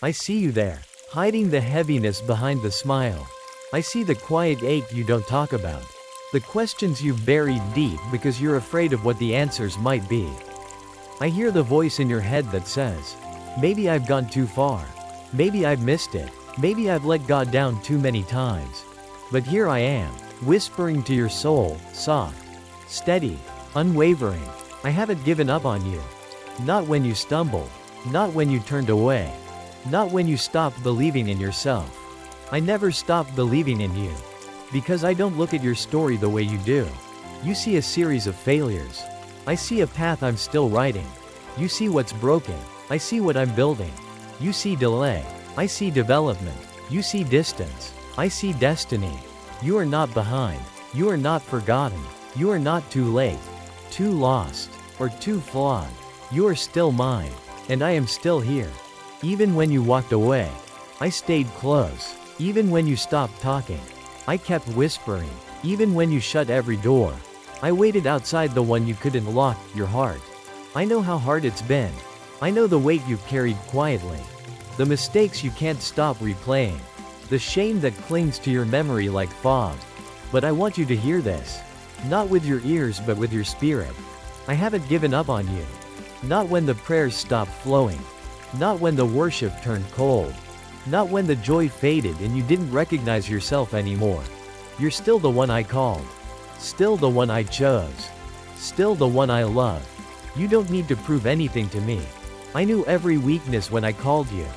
I see you there, hiding the heaviness behind the smile. I see the quiet ache you don't talk about. The questions you've buried deep because you're afraid of what the answers might be. I hear the voice in your head that says, maybe I've gone too far. Maybe I've missed it. Maybe I've let God down too many times. But here I am, whispering to your soul, soft, steady, unwavering. I haven't given up on you. Not when you stumbled. Not when you turned away. Not when you stopped believing in yourself. I never stopped believing in you. Because I don't look at your story the way you do. You see a series of failures. I see a path I'm still writing. You see what's broken. I see what I'm building. You see delay. I see development. You see distance. I see destiny. You are not behind. You are not forgotten. You are not too late, too lost, or too flawed. You are still mine. And I am still here. Even when you walked away, I stayed close. Even when you stopped talking, I kept whispering. Even when you shut every door, I waited outside the one you couldn't lock, your heart. I know how hard it's been. I know the weight you've carried quietly. The mistakes you can't stop replaying. The shame that clings to your memory like fog. But I want you to hear this. Not with your ears but with your spirit. I haven't given up on you. Not when the prayers stopped flowing. Not when the worship turned cold. Not when the joy faded and you didn't recognize yourself anymore. You're still the one I called. Still the one I chose. Still the one I love. You don't need to prove anything to me. I knew every weakness when I called you.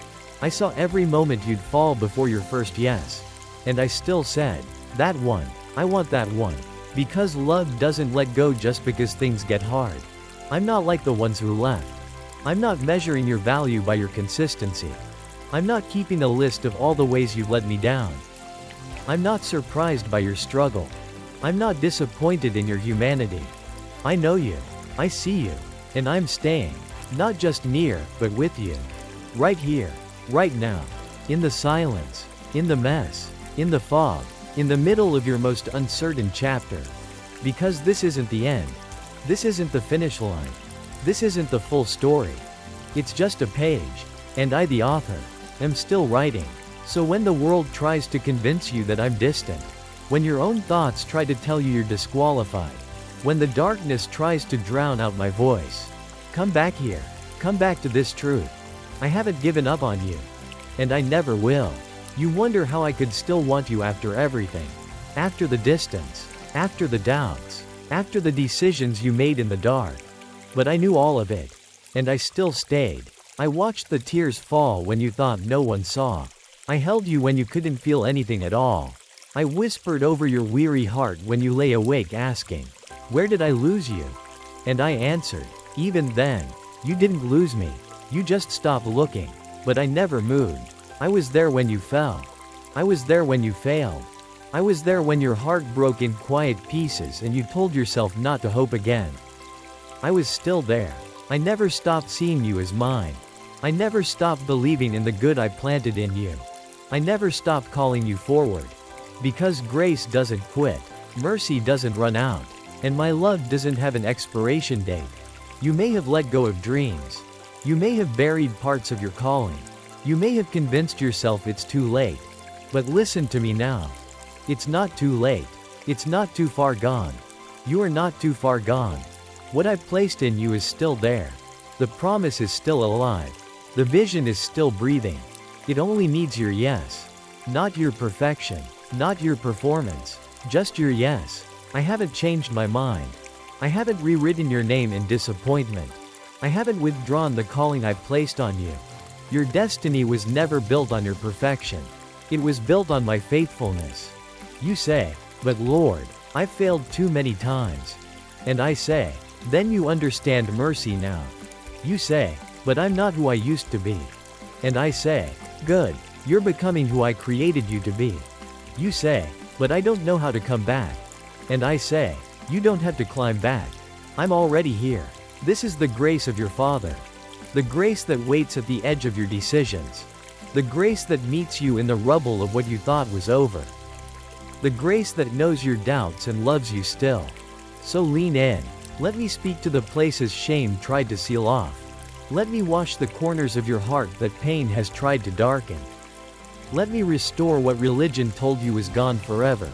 I saw every moment you'd fall before your first yes. And I still said, that one. I want that one. Because love doesn't let go just because things get hard. I'm not like the ones who left. I'm not measuring your value by your consistency. I'm not keeping a list of all the ways you've let me down. I'm not surprised by your struggle. I'm not disappointed in your humanity. I know you. I see you. And I'm staying. Not just near, but with you. Right here. Right now. In the silence. In the mess. In the fog. In the middle of your most uncertain chapter. Because this isn't the end. This isn't the finish line. This isn't the full story. It's just a page. And I, the author, am still writing. So when the world tries to convince you that I'm distant, when your own thoughts try to tell you you're disqualified, when the darkness tries to drown out my voice, come back here. Come back to this truth. I haven't given up on you. And I never will. You wonder how I could still want you after everything. After the distance. After the doubts. After the decisions you made in the dark. But I knew all of it. And I still stayed. I watched the tears fall when you thought no one saw. I held you when you couldn't feel anything at all. I whispered over your weary heart when you lay awake asking, where did I lose you? And I answered, even then, you didn't lose me. You just stopped looking. But I never moved. I was there when you fell. I was there when you failed. I was there when your heart broke in quiet pieces and you told yourself not to hope again. I was still there. I never stopped seeing you as mine. I never stopped believing in the good I planted in you. I never stopped calling you forward. Because grace doesn't quit. Mercy doesn't run out. And my love doesn't have an expiration date. You may have let go of dreams. You may have buried parts of your calling. You may have convinced yourself it's too late. But listen to me now. It's not too late. It's not too far gone. You are not too far gone. What I've placed in you is still there. The promise is still alive. The vision is still breathing. It only needs your yes. Not your perfection. Not your performance. Just your yes. I haven't changed my mind. I haven't rewritten your name in disappointment. I haven't withdrawn the calling I placed on you. Your destiny was never built on your perfection. It was built on my faithfulness. You say, but Lord, I've failed too many times. And I say, then you understand mercy now. You say, but I'm not who I used to be. And I say, good, you're becoming who I created you to be. You say, but I don't know how to come back. And I say, you don't have to climb back. I'm already here. This is the grace of your Father. The grace that waits at the edge of your decisions. The grace that meets you in the rubble of what you thought was over. The grace that knows your doubts and loves you still. So lean in. Let me speak to the places shame tried to seal off. Let me wash the corners of your heart that pain has tried to darken. Let me restore what religion told you is gone forever.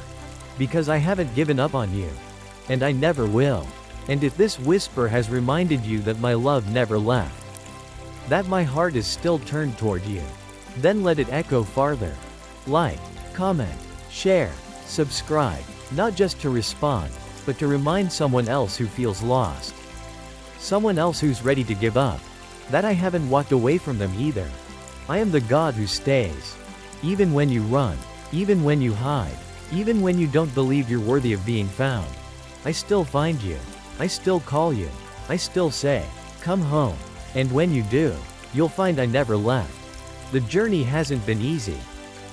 Because I haven't given up on you. And I never will. And if this whisper has reminded you that my love never left, that my heart is still turned toward you, then let it echo farther. Like, comment, share, subscribe, not just to respond, but to remind someone else who feels lost. Someone else who's ready to give up. That I haven't walked away from them either. I am the God who stays. Even when you run, even when you hide, even when you don't believe you're worthy of being found, I still find you. I still call you. I still say, come home. And when you do, you'll find I never left. The journey hasn't been easy.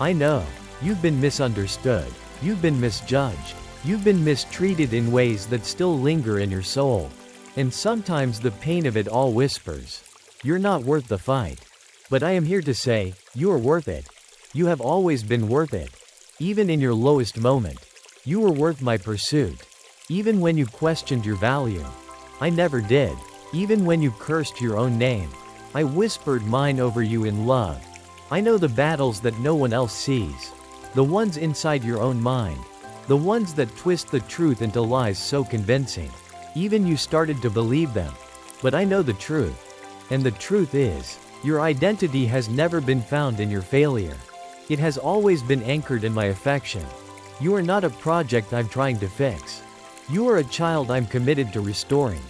I know. You've been misunderstood. You've been misjudged. You've been mistreated in ways that still linger in your soul. And sometimes the pain of it all whispers, you're not worth the fight. But I am here to say, you are worth it. You have always been worth it. Even in your lowest moment, you were worth my pursuit. Even when you questioned your value, I never did. Even when you cursed your own name, I whispered mine over you in love. I know the battles that no one else sees. The ones inside your own mind. The ones that twist the truth into lies so convincing. Even you started to believe them. But I know the truth. And the truth is, your identity has never been found in your failure. It has always been anchored in my affection. You are not a project I'm trying to fix. You are a child I'm committed to restoring.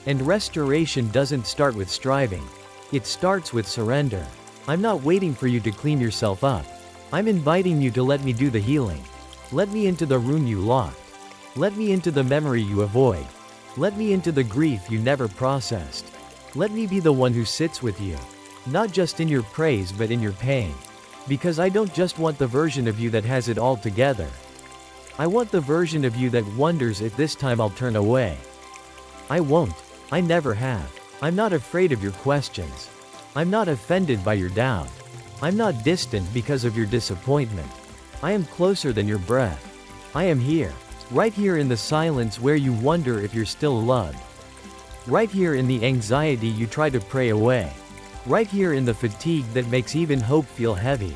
And restoration doesn't start with striving. It starts with surrender. I'm not waiting for you to clean yourself up. I'm inviting you to let me do the healing. Let me into the room you locked. Let me into the memory you avoid. Let me into the grief you never processed. Let me be the one who sits with you. Not just in your praise but in your pain. Because I don't just want the version of you that has it all together. I want the version of you that wonders if this time I'll turn away. I won't. I never have. I'm not afraid of your questions. I'm not offended by your doubt. I'm not distant because of your disappointment. I am closer than your breath. I am here. Right here in the silence where you wonder if you're still loved. Right here in the anxiety you try to pray away. Right here in the fatigue that makes even hope feel heavy.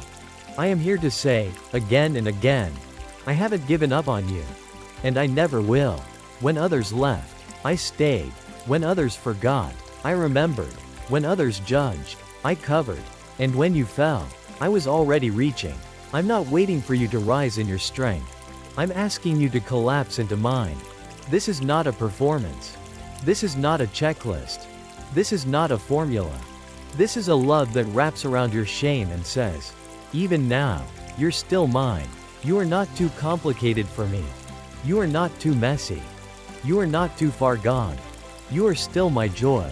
I am here to say, again and again, I haven't given up on you. And I never will. When others left, I stayed. When others forgot, I remembered. When others judged, I covered. And when you fell, I was already reaching. I'm not waiting for you to rise in your strength. I'm asking you to collapse into mine. This is not a performance. This is not a checklist. This is not a formula. This is a love that wraps around your shame and says, even now, you're still mine. You are not too complicated for me. You are not too messy. You are not too far gone. You are still my joy.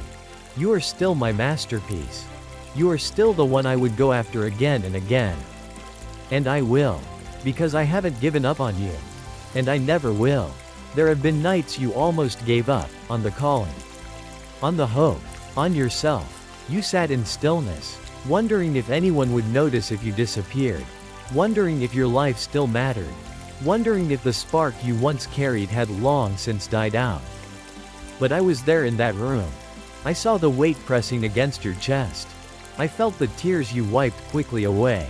You are still my masterpiece. You are still the one I would go after again and again. And I will. Because I haven't given up on you. And I never will. There have been nights you almost gave up, on the calling. On the hope. On yourself. You sat in stillness, wondering if anyone would notice if you disappeared. Wondering if your life still mattered. Wondering if the spark you once carried had long since died out. But I was there in that room. I saw the weight pressing against your chest. I felt the tears you wiped quickly away.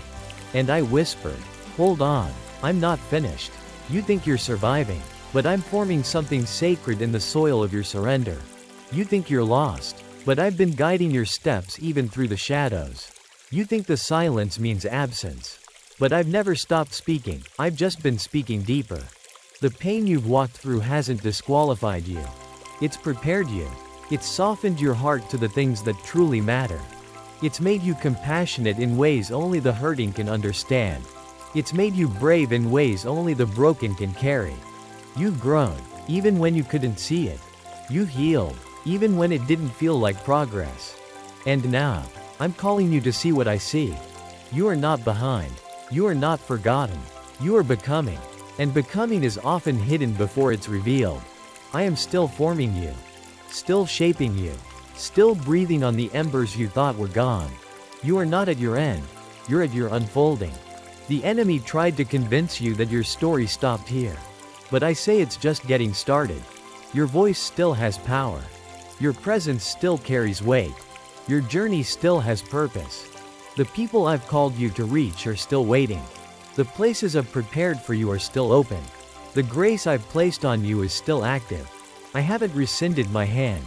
And I whispered, hold on, I'm not finished. You think you're surviving, but I'm forming something sacred in the soil of your surrender. You think you're lost, but I've been guiding your steps even through the shadows. You think the silence means absence. But I've never stopped speaking, I've just been speaking deeper. The pain you've walked through hasn't disqualified you. It's prepared you. It's softened your heart to the things that truly matter. It's made you compassionate in ways only the hurting can understand. It's made you brave in ways only the broken can carry. You've grown, even when you couldn't see it. You've healed, even when it didn't feel like progress. And now, I'm calling you to see what I see. You are not behind. You are not forgotten. You are becoming. And becoming is often hidden before it's revealed. I am still forming you. Still shaping you. Still breathing on the embers you thought were gone. You are not at your end. You're at your unfolding. The enemy tried to convince you that your story stopped here. But I say it's just getting started. Your voice still has power. Your presence still carries weight. Your journey still has purpose. The people I've called you to reach are still waiting. The places I've prepared for you are still open. The grace I've placed on you is still active. I haven't rescinded my hand.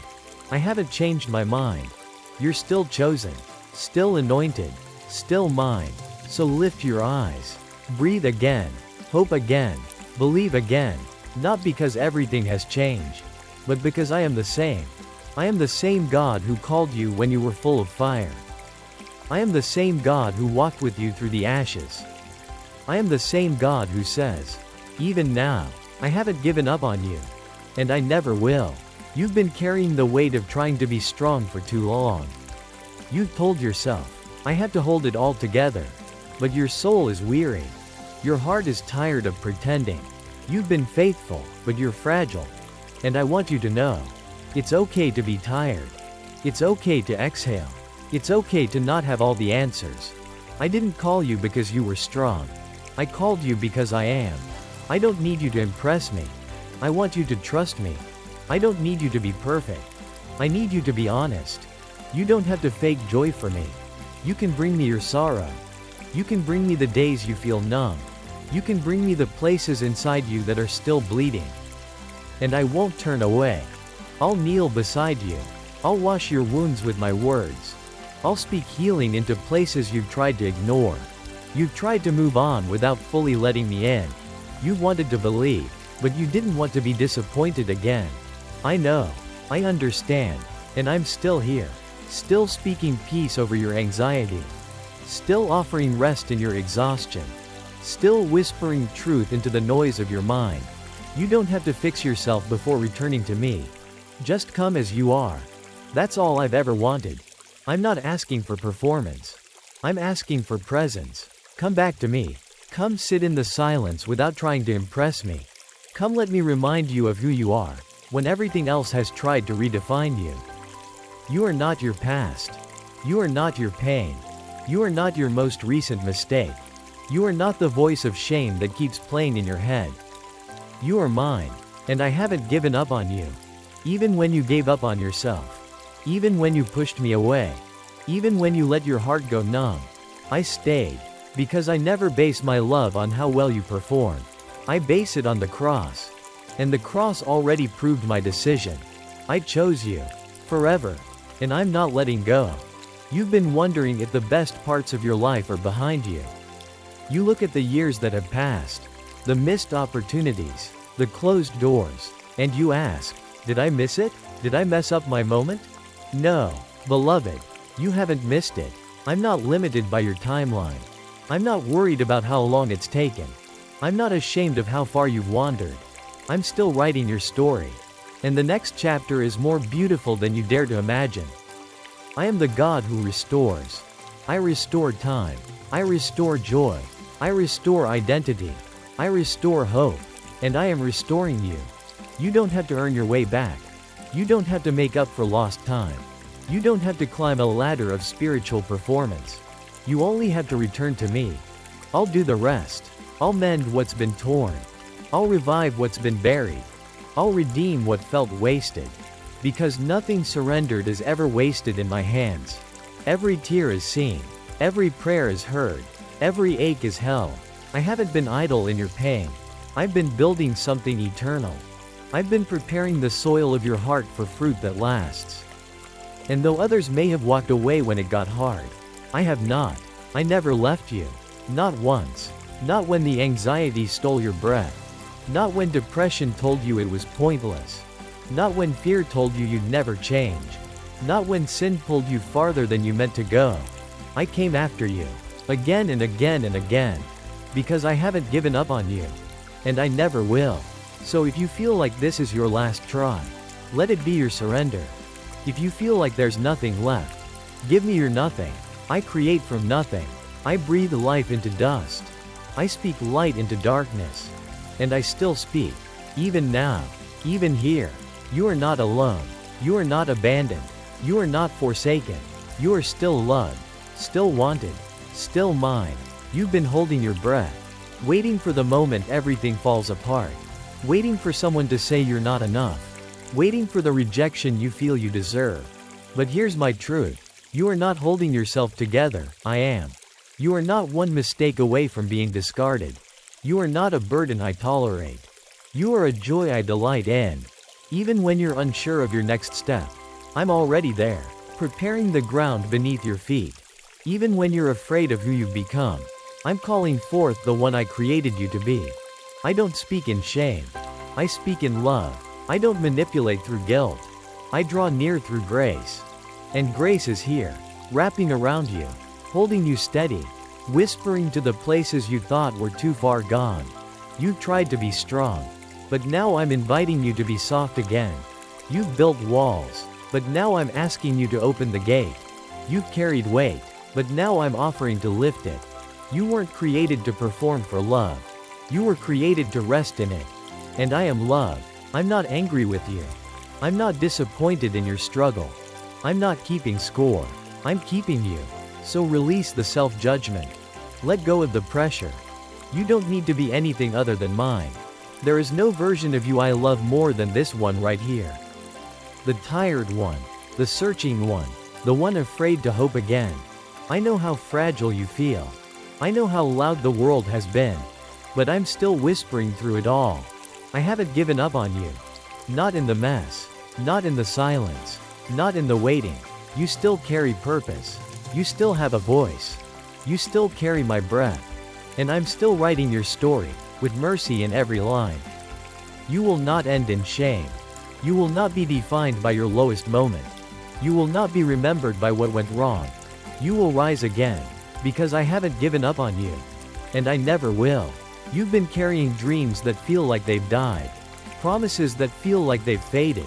I haven't changed my mind. You're still chosen, still anointed, still mine. So lift your eyes. Breathe again. Hope again. Believe again. Not because everything has changed, but because I am the same. I am the same God who called you when you were full of fire. I am the same God who walked with you through the ashes. I am the same God who says, even now, I haven't given up on you. And I never will. You've been carrying the weight of trying to be strong for too long. You've told yourself, I have to hold it all together. But your soul is weary. Your heart is tired of pretending. You've been faithful, but you're fragile. And I want you to know, it's okay to be tired. It's okay to exhale. It's okay to not have all the answers. I didn't call you because you were strong. I called you because I am. I don't need you to impress me. I want you to trust me. I don't need you to be perfect. I need you to be honest. You don't have to fake joy for me. You can bring me your sorrow. You can bring me the days you feel numb. You can bring me the places inside you that are still bleeding. And I won't turn away. I'll kneel beside you. I'll wash your wounds with my words. I'll speak healing into places you've tried to ignore. You've tried to move on without fully letting me in. You wanted to believe, but you didn't want to be disappointed again. I know. I understand. And I'm still here. Still speaking peace over your anxiety. Still offering rest in your exhaustion. Still whispering truth into the noise of your mind. You don't have to fix yourself before returning to me. Just come as you are. That's all I've ever wanted. I'm not asking for performance. I'm asking for presence. Come back to me. Come sit in the silence without trying to impress me. Come let me remind you of who you are, when everything else has tried to redefine you. You are not your past. You are not your pain. You are not your most recent mistake. You are not the voice of shame that keeps playing in your head. You are mine, and I haven't given up on you. Even when you gave up on yourself. Even when you pushed me away. Even when you let your heart go numb. I stayed. Because I never base my love on how well you perform. I base it on the cross. And the cross already proved my decision. I chose you. Forever. And I'm not letting go. You've been wondering if the best parts of your life are behind you. You look at the years that have passed. The missed opportunities. The closed doors. And you ask, did I miss it? Did I mess up my moment? No, beloved. You haven't missed it. I'm not limited by your timeline. I'm not worried about how long it's taken. I'm not ashamed of how far you've wandered. I'm still writing your story. And the next chapter is more beautiful than you dare to imagine. I am the God who restores. I restore time. I restore joy. I restore identity. I restore hope. And I am restoring you. You don't have to earn your way back. You don't have to make up for lost time. You don't have to climb a ladder of spiritual performance. You only have to return to me. I'll do the rest. I'll mend what's been torn. I'll revive what's been buried. I'll redeem what felt wasted. Because nothing surrendered is ever wasted in my hands. Every tear is seen. Every prayer is heard. Every ache is held. I haven't been idle in your pain. I've been building something eternal. I've been preparing the soil of your heart for fruit that lasts. And though others may have walked away when it got hard, I have not. I never left you. Not once. Not when the anxiety stole your breath. Not when depression told you it was pointless. Not when fear told you you'd never change. Not when sin pulled you farther than you meant to go. I came after you. Again and again and again. Because I haven't given up on you. And I never will. So if you feel like this is your last try, let it be your surrender. If you feel like there's nothing left, give me your nothing. I create from nothing. I breathe life into dust. I speak light into darkness. And I still speak. Even now. Even here. You are not alone. You are not abandoned. You are not forsaken. You are still loved. Still wanted. Still mine. You've been holding your breath. Waiting for the moment everything falls apart. Waiting for someone to say you're not enough. Waiting for the rejection you feel you deserve. But here's my truth. You are not holding yourself together, I am. You are not one mistake away from being discarded. You are not a burden I tolerate. You are a joy I delight in. Even when you're unsure of your next step, I'm already there, preparing the ground beneath your feet. Even when you're afraid of who you've become, I'm calling forth the one I created you to be. I don't speak in shame. I speak in love. I don't manipulate through guilt. I draw near through grace. And grace is here, wrapping around you, holding you steady, whispering to the places you thought were too far gone. You've tried to be strong, but now I'm inviting you to be soft again. You've built walls, but now I'm asking you to open the gate. You've carried weight, but now I'm offering to lift it. You weren't created to perform for love. You were created to rest in it. And I am love. I'm not angry with you. I'm not disappointed in your struggle. I'm not keeping score. I'm keeping you. So release the self-judgment. Let go of the pressure. You don't need to be anything other than mine. There is no version of you I love more than this one right here. The tired one. The searching one. The one afraid to hope again. I know how fragile you feel. I know how loud the world has been. But I'm still whispering through it all. I haven't given up on you. Not in the mess. Not in the silence. Not in the waiting. You still carry purpose. You still have a voice. You still carry my breath. And I'm still writing your story, with mercy in every line. You will not end in shame. You will not be defined by your lowest moment. You will not be remembered by what went wrong. You will rise again, because I haven't given up on you. And I never will. You've been carrying dreams that feel like they've died. Promises that feel like they've faded.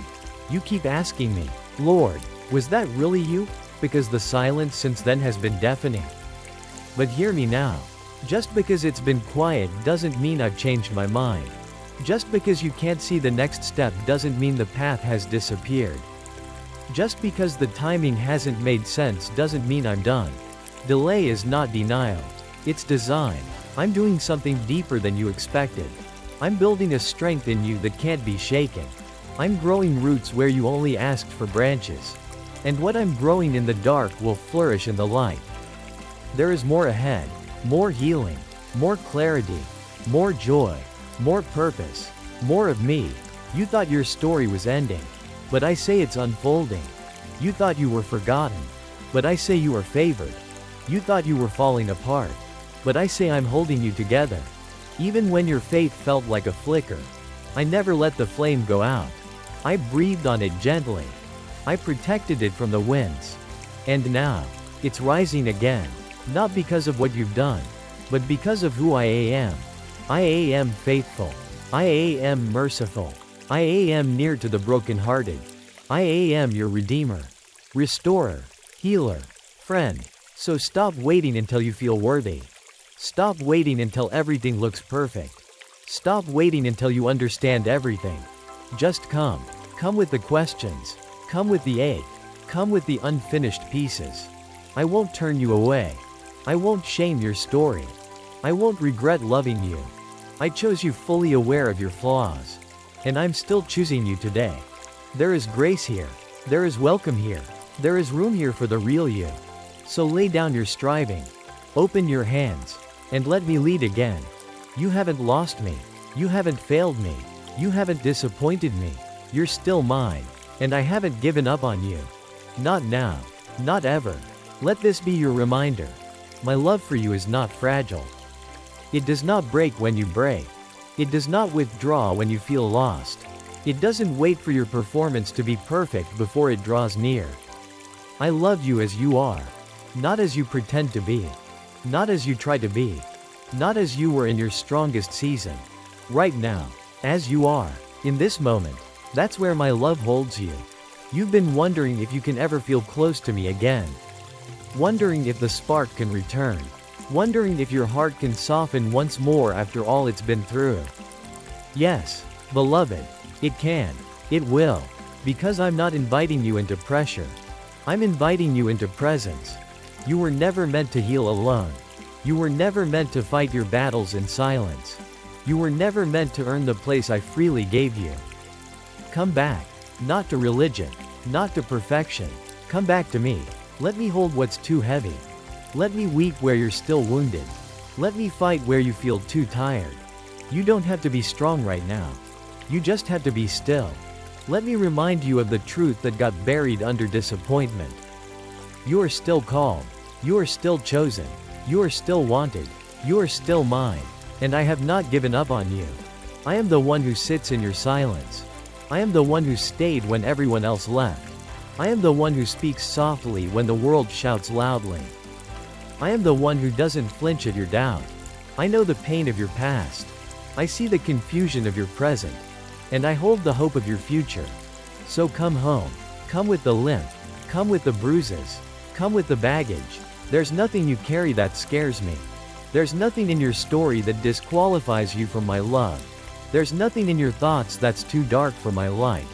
You keep asking me, Lord, was that really you? Because the silence since then has been deafening. But hear me now. Just because it's been quiet doesn't mean I've changed my mind. Just because you can't see the next step doesn't mean the path has disappeared. Just because the timing hasn't made sense doesn't mean I'm done. Delay is not denial. It's design. I'm doing something deeper than you expected. I'm building a strength in you that can't be shaken. I'm growing roots where you only asked for branches. And what I'm growing in the dark will flourish in the light. There is more ahead, more healing, more clarity, more joy, more purpose, more of me. You thought your story was ending, but I say it's unfolding. You thought you were forgotten, but I say you are favored. You thought you were falling apart, but I say I'm holding you together. Even when your faith felt like a flicker, I never let the flame go out. I breathed on it gently. I protected it from the winds. And now, it's rising again, not because of what you've done, but because of who I am. I am faithful. I am merciful. I am near to the brokenhearted. I am your redeemer, restorer, healer, friend. So stop waiting until you feel worthy. Stop waiting until everything looks perfect. Stop waiting until you understand everything. Just come. Come with the questions. Come with the ache. Come with the unfinished pieces. I won't turn you away. I won't shame your story. I won't regret loving you. I chose you fully aware of your flaws. And I'm still choosing you today. There is grace here. There is welcome here. There is room here for the real you. So lay down your striving. Open your hands. And let me lead again. You haven't lost me. You haven't failed me. You haven't disappointed me. You're still mine. And I haven't given up on you. Not now. Not ever. Let this be your reminder. My love for you is not fragile. It does not break when you break. It does not withdraw when you feel lost. It doesn't wait for your performance to be perfect before it draws near. I love you as you are. Not as you pretend to be. Not as you try to be. Not as you were in your strongest season. Right now. As you are. In this moment. That's where my love holds you. You've been wondering if you can ever feel close to me again. Wondering if the spark can return. Wondering if your heart can soften once more after all it's been through. Yes, beloved, it can. It will. Because I'm not inviting you into pressure. I'm inviting you into presence. You were never meant to heal alone. You were never meant to fight your battles in silence. You were never meant to earn the place I freely gave you. Come back. Not to religion. Not to perfection. Come back to me. Let me hold what's too heavy. Let me weep where you're still wounded. Let me fight where you feel too tired. You don't have to be strong right now. You just have to be still. Let me remind you of the truth that got buried under disappointment. You are still called. You are still chosen. You are still wanted. You are still mine. And I have not given up on you. I am the one who sits in your silence. I am the one who stayed when everyone else left. I am the one who speaks softly when the world shouts loudly. I am the one who doesn't flinch at your doubt. I know the pain of your past. I see the confusion of your present. And I hold the hope of your future. So come home. Come with the limp. Come with the bruises. Come with the baggage. There's nothing you carry that scares me. There's nothing in your story that disqualifies you from my love. There's nothing in your thoughts that's too dark for my light.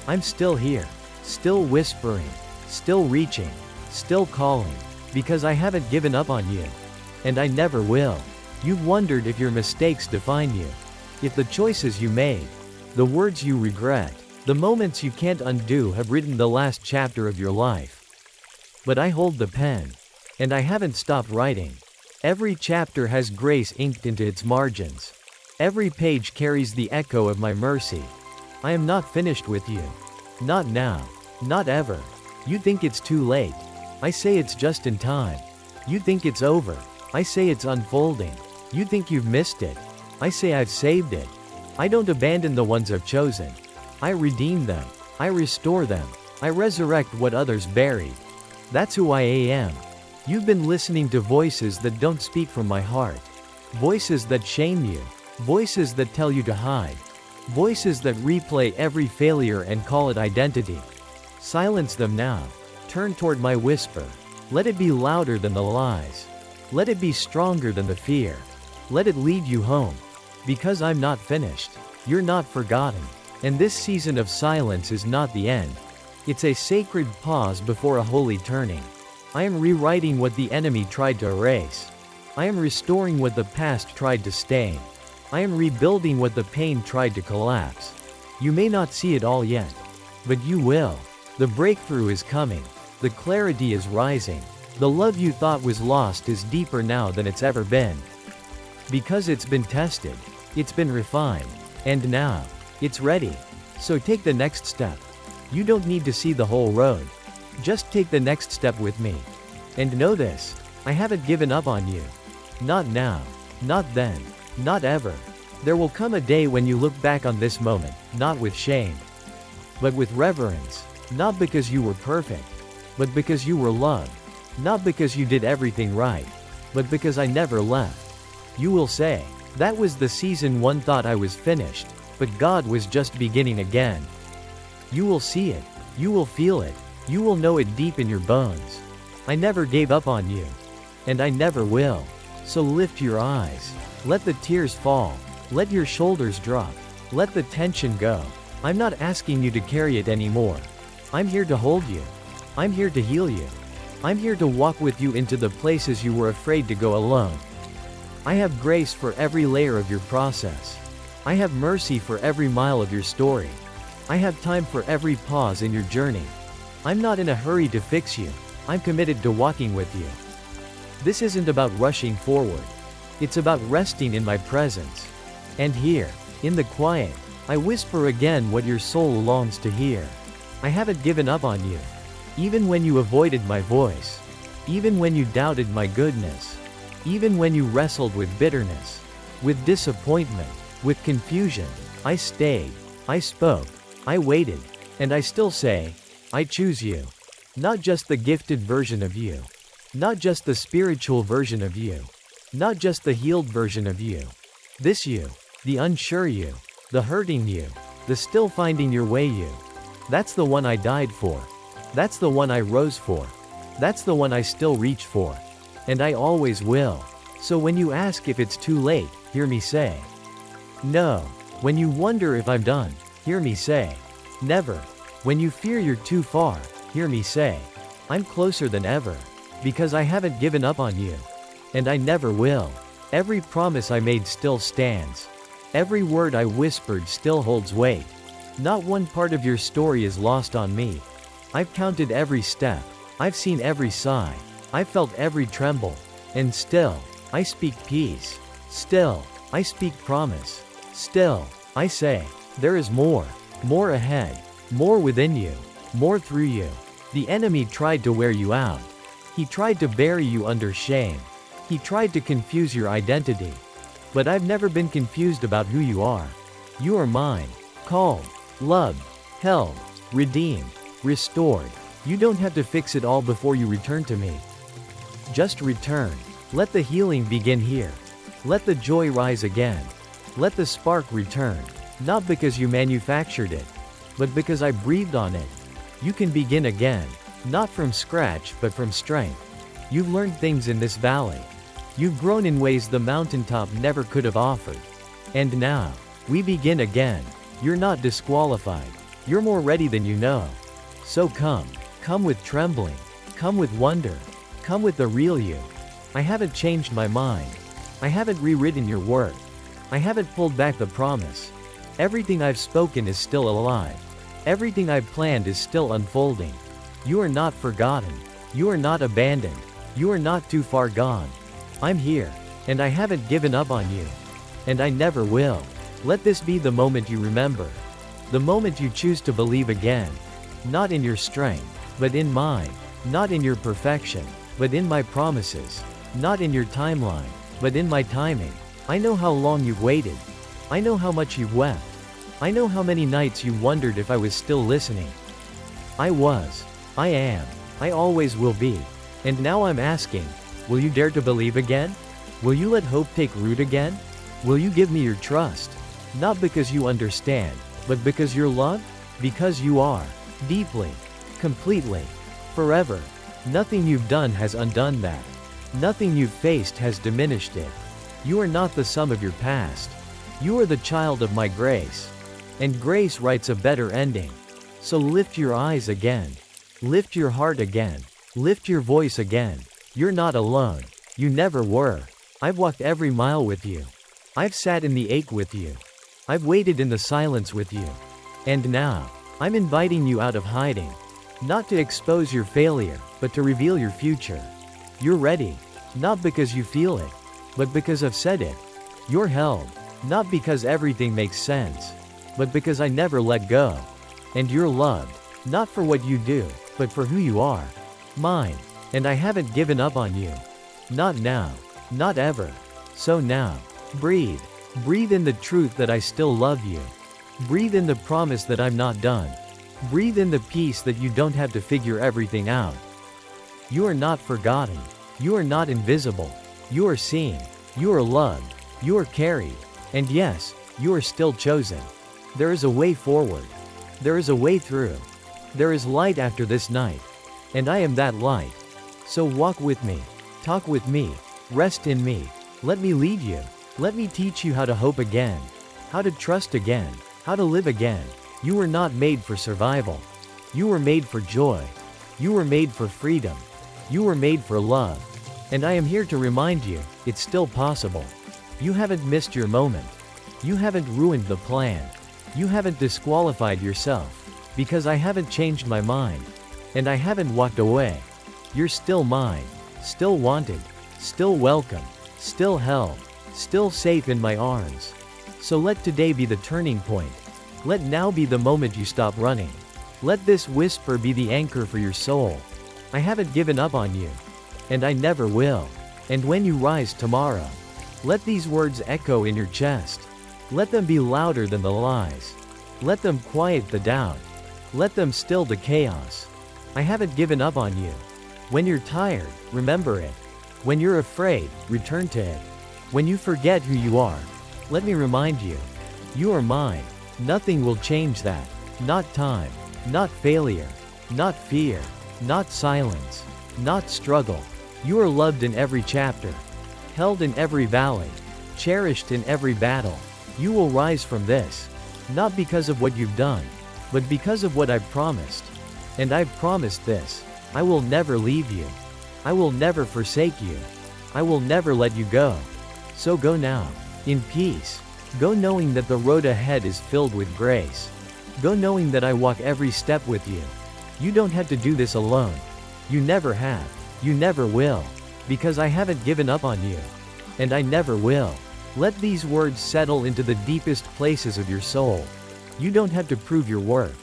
I'm still here. Still whispering. Still reaching. Still calling. Because I haven't given up on you. And I never will. You've wondered if your mistakes define you. If the choices you made, the words you regret, the moments you can't undo have written the last chapter of your life. But I hold the pen. And I haven't stopped writing. Every chapter has grace inked into its margins. Every page carries the echo of my mercy. I am not finished with you. Not now. Not ever. You think it's too late. I say it's just in time. You think it's over. I say it's unfolding. You think you've missed it. I say I've saved it. I don't abandon the ones I've chosen. I redeem them. I restore them. I resurrect what others buried. That's who I am. You've been listening to voices that don't speak from my heart. Voices that shame you. Voices that tell you to hide. Voices that replay every failure and call it identity. Silence them now. Turn toward my whisper. Let it be louder than the lies. Let it be stronger than the fear. Let it lead you home. Because I'm not finished. You're not forgotten. And this season of silence is not the end. It's a sacred pause before a holy turning. I am rewriting what the enemy tried to erase. I am restoring what the past tried to stain. I am rebuilding what the pain tried to collapse. You may not see it all yet. But you will. The breakthrough is coming. The clarity is rising. The love you thought was lost is deeper now than it's ever been. Because it's been tested. It's been refined. And now, it's ready. So take the next step. You don't need to see the whole road. Just take the next step with me. And know this, I haven't given up on you. Not now. Not then. Not ever. There will come a day when you look back on this moment, not with shame, but with reverence. Not because you were perfect, but because you were loved. Not because you did everything right, but because I never left. You will say, that was the season one thought I was finished, but God was just beginning again. You will see it. You will feel it. You will know it deep in your bones. I never gave up on you. And I never will. So lift your eyes. Let the tears fall. Let your shoulders drop. Let the tension go. I'm not asking you to carry it anymore. I'm here to hold you. I'm here to heal you. I'm here to walk with you into the places you were afraid to go alone. I have grace for every layer of your process. I have mercy for every mile of your story. I have time for every pause in your journey. I'm not in a hurry to fix you. I'm committed to walking with you. This isn't about rushing forward. It's about resting in my presence. And here, in the quiet, I whisper again what your soul longs to hear. I haven't given up on you. Even when you avoided my voice. Even when you doubted my goodness. Even when you wrestled with bitterness. With disappointment. With confusion. I stayed. I spoke. I waited. And I still say, I choose you. Not just the gifted version of you. Not just the spiritual version of you. Not just the healed version of you. This you. The unsure you. The hurting you. The still finding your way you. That's the one I died for. That's the one I rose for. That's the one I still reach for. And I always will. So when you ask if it's too late, hear me say, no. When you wonder if I'm done, hear me say, never. When you fear you're too far, hear me say, I'm closer than ever. Because I haven't given up on you. And I never will. Every promise I made still stands. Every word I whispered still holds weight. Not one part of your story is lost on me. I've counted every step. I've seen every sigh. I've felt every tremble. And still, I speak peace. Still, I speak promise. Still, I say, there is more. More ahead. More within you. More through you. The enemy tried to wear you out. He tried to bury you under shame. He tried to confuse your identity. But I've never been confused about who you are. You are mine. Called, loved, held, redeemed, restored. You don't have to fix it all before you return to me. Just return. Let the healing begin here. Let the joy rise again. Let the spark return. Not because you manufactured it, but because I breathed on it. You can begin again. Not from scratch, but from strength. You've learned things in this valley. You've grown in ways the mountaintop never could have offered. And now, we begin again. You're not disqualified. You're more ready than you know. So come. Come with trembling. Come with wonder. Come with the real you. I haven't changed my mind. I haven't rewritten your worth. I haven't pulled back the promise. Everything I've spoken is still alive. Everything I've planned is still unfolding. You are not forgotten. You are not abandoned. You are not too far gone. I'm here. And I haven't given up on you. And I never will. Let this be the moment you remember. The moment you choose to believe again. Not in your strength, but in mine. Not in your perfection, but in my promises. Not in your timeline, but in my timing. I know how long you've waited. I know how much you've wept. I know how many nights you wondered if I was still listening. I was. I am. I always will be. And now I'm asking, will you dare to believe again? Will you let hope take root again? Will you give me your trust? Not because you understand, but because you're loved? Because you are. Deeply. Completely. Forever. Nothing you've done has undone that. Nothing you've faced has diminished it. You are not the sum of your past. You are the child of my grace. And grace writes a better ending. So lift your eyes again. Lift your heart again. Lift your voice again. You're not alone. You never were. I've walked every mile with you. I've sat in the ache with you. I've waited in the silence with you. And now, I'm inviting you out of hiding. Not to expose your failure, but to reveal your future. You're ready. Not because you feel it, but because I've said it. You're held. Not because everything makes sense, but because I never let go. And you're loved. Not for what you do, but for who you are. Mine. And I haven't given up on you. Not now. Not ever. So now. Breathe. Breathe in the truth that I still love you. Breathe in the promise that I'm not done. Breathe in the peace that you don't have to figure everything out. You are not forgotten. You are not invisible. You are seen. You are loved. You are carried. And yes, you are still chosen. There is a way forward. There is a way through. There is light after this night. And I am that light. So walk with me. Talk with me. Rest in me. Let me lead you. Let me teach you how to hope again. How to trust again. How to live again. You were not made for survival. You were made for joy. You were made for freedom. You were made for love. And I am here to remind you, it's still possible. You haven't missed your moment. You haven't ruined the plan. You haven't disqualified yourself. Because I haven't changed my mind. And I haven't walked away. You're still mine. Still wanted. Still welcome. Still held. Still safe in my arms. So let today be the turning point. Let now be the moment you stop running. Let this whisper be the anchor for your soul. I haven't given up on you. And I never will. And when you rise tomorrow, let these words echo in your chest. Let them be louder than the lies. Let them quiet the doubt. Let them still the chaos. I haven't given up on you. When you're tired, remember it. When you're afraid, return to it. When you forget who you are, let me remind you. You are mine. Nothing will change that. Not time. Not failure. Not fear. Not silence. Not struggle. You are loved in every chapter. Held in every valley. Cherished in every battle. You will rise from this. Not because of what you've done, but because of what I've promised. And I've promised this. I will never leave you. I will never forsake you. I will never let you go. So go now. In peace. Go knowing that the road ahead is filled with grace. Go knowing that I walk every step with you. You don't have to do this alone. You never have. You never will. Because I haven't given up on you. And I never will. Let these words settle into the deepest places of your soul. You don't have to prove your worth.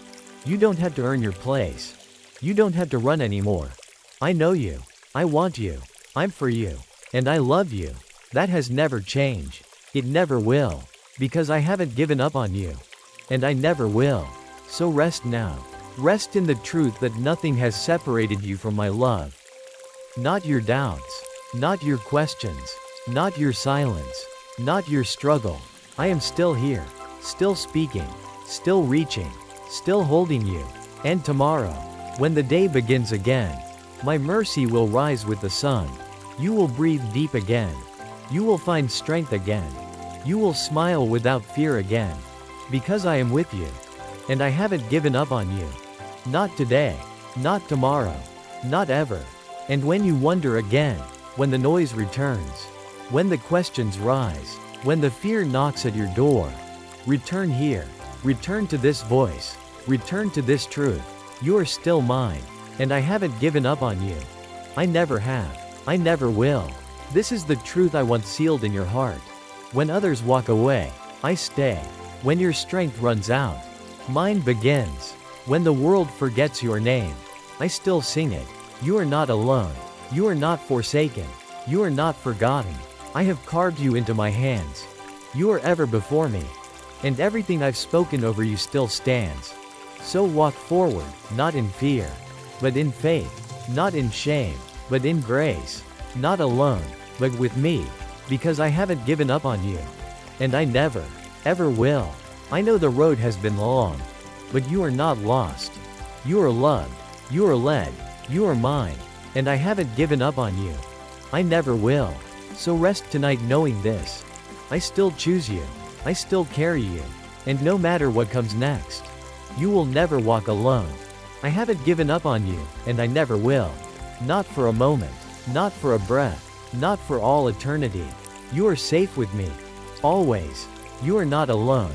You don't have to earn your place. You don't have to run anymore. I know you. I want you. I'm for you. And I love you. That has never changed. It never will. Because I haven't given up on you. And I never will. So rest now. Rest in the truth that nothing has separated you from my love. Not your doubts. Not your questions. Not your silence. Not your struggle. I am still here. Still speaking. Still reaching. Still holding you. And tomorrow, when the day begins again, my mercy will rise with the sun. You will breathe deep again. You will find strength again. You will smile without fear again. Because I am with you. And I haven't given up on you. Not today. Not tomorrow. Not ever. And when you wonder again, when the noise returns, when the questions rise, when the fear knocks at your door, return here. Return to this voice. Return to this truth. You are still mine. And I haven't given up on you. I never have. I never will. This is the truth I want sealed in your heart. When others walk away, I stay. When your strength runs out, mine begins. When the world forgets your name, I still sing it. You are not alone. You are not forsaken. You are not forgotten. I have carved you into my hands. You are ever before me. And everything I've spoken over you still stands. So walk forward, not in fear, but in faith, not in shame, but in grace, not alone, but with me, because I haven't given up on you. And I never, ever will. I know the road has been long, but you are not lost. You are loved. You are led. You are mine. And I haven't given up on you. I never will. So rest tonight knowing this. I still choose you. I still carry you. And no matter what comes next, you will never walk alone. I haven't given up on you, and I never will. Not for a moment. Not for a breath. Not for all eternity. You are safe with me. Always. You are not alone.